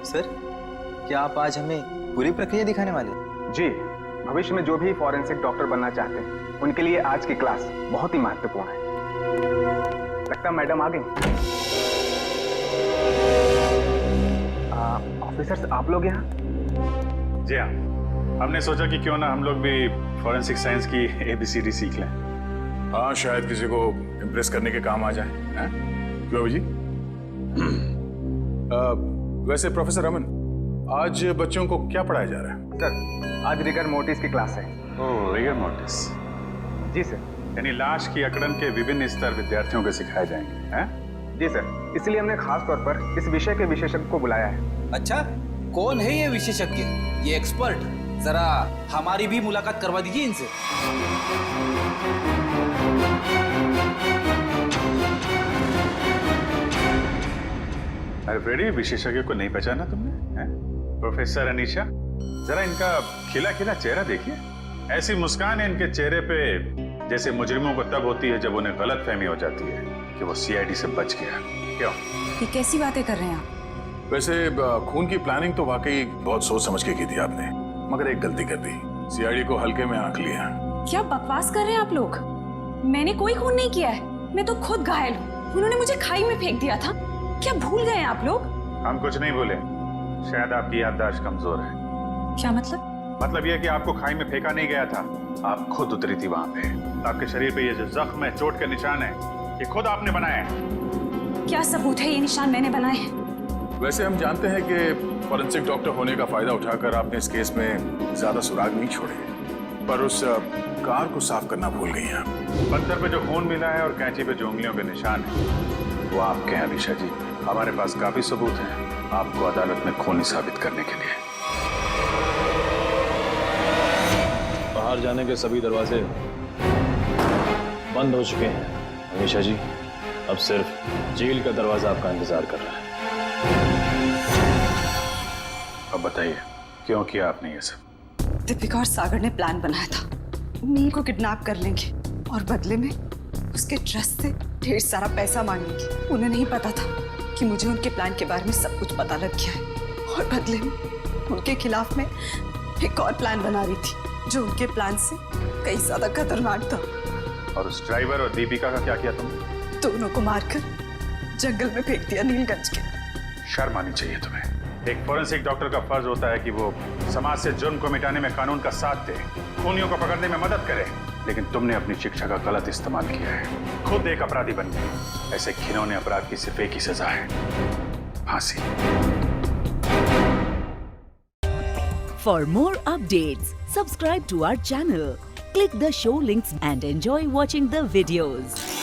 सर, क्या आप आज हमें पूरी प्रक्रिया दिखाने वाले? जी, भविष्य में जो भी फॉरेंसिक डॉक्टर बनना चाहते हैं उनके लिए आज की क्लास बहुत ही महत्वपूर्ण है। लगता मैडम आ गई। ऑफिसर्स, आप लोग यहाँ? जी हाँ, हमने सोचा कि क्यों ना हम लोग भी फॉरेंसिक साइंस की ABCD सीख लें। हाँ, शायद किसी को इम्प्रेस करने के काम आ जाए। क्यों जी? वैसे प्रोफेसर रमन, आज बच्चों को क्या पढ़ाया जा रहा है? सर, आज रिगर मोर्टिस की क्लास है। ओह, रिगर मोर्टिस। जी सर। यानी लाश की अकड़न के विभिन्न स्तर विद्यार्थियों को सिखाए जाएंगे, हैं? जी सर, इसलिए हमने खास तौर पर इस विषय के विशेषज्ञ को बुलाया है। अच्छा, कौन है ये विशेषज्ञ, ये एक्सपर्ट? जरा हमारी भी मुलाकात करवा दीजिए इनसे। अरे फ्रेडी, विशेषज्ञ को नहीं पहचाना तुमने? हैं? प्रोफेसर अनीशा, जरा इनका खिला खिला चेहरा देखिए। ऐसी मुस्कान है इनके चेहरे पे जैसे मुजरिमों को तब होती है जब उन्हें गलतफहमी हो जाती है कि वो CID से बच गया। क्यों? ये कैसी बातें कर रहे हैं आप? वैसे खून की प्लानिंग तो वाकई बहुत सोच समझ के की थी आपने, मगर एक गलती कर दी, CID को हल्के में आंक लिया। क्या बकवास कर रहे हैं आप लोग? मैंने कोई खून नहीं किया है, मैं तो खुद घायल हूँ। उन्होंने मुझे खाई में फेंक दिया था। क्या भूल गए हैं आप लोग? हम कुछ नहीं भूले, शायद आपकी याददाश्त कमजोर है। क्या मतलब? मतलब यह कि आपको खाई में फेंका नहीं गया था, आप खुद उतरी थी वहां पे। आपके शरीर पे ये जो जख्म है, चोट के निशान है, ये खुद आपने बनाए हैं। क्या सबूत है ये निशान मैंने बनाए हैं? वैसे हम जानते हैं कि फॉरेंसिक डॉक्टर होने का फायदा उठाकर आपने इस केस में ज्यादा सुराग नहीं छोड़े, पर उस कार को साफ करना भूल गई हैं। पत्थर पे जो खून मिला है और कैंची पे जो उंगलियों के निशान है वो आपके हैं अनीशा जी। हमारे पास काफी सबूत हैं आपको अदालत में खूनी साबित करने के लिए। बाहर जाने के सभी दरवाजे बंद हो चुके हैं अनीशा जी, अब सिर्फ जेल का दरवाजा आपका इंतजार कर रहा है। अब बताइए, क्यों किया आपने ये सब? दीपिका और सागर ने प्लान बनाया था, मीर को किडनैप कर लेंगे और बदले में उसके ट्रस्ट से ढेर सारा पैसा मांगेंगे। उन्हें नहीं पता था कि मुझे उनके प्लान के बारे में सब कुछ पता लग गया है और बदले में उनके खिलाफ मैं एक और प्लान बना रही थी जो उनके प्लान से कई ज्यादा खतरनाक था। और उस ड्राइवर और दीपिका का क्या किया तुमने? दोनों को मारकर जंगल में फेंक दिया नीलगंज के। शर्म आनी चाहिए तुम्हें। एक फॉरेंसिक डॉक्टर का फर्ज होता है कि वो समाज से जुर्म को मिटाने में कानून का साथ दे, खूनियों को पकड़ने में मदद करे, लेकिन तुमने अपनी शिक्षा का गलत इस्तेमाल किया है, खुद एक अपराधी बन गए। ऐसे घिनौने अपराध की सिर्फ एक ही सजा है, फांसी। For more updates, subscribe to our channel, click the show links and enjoy watching the videos.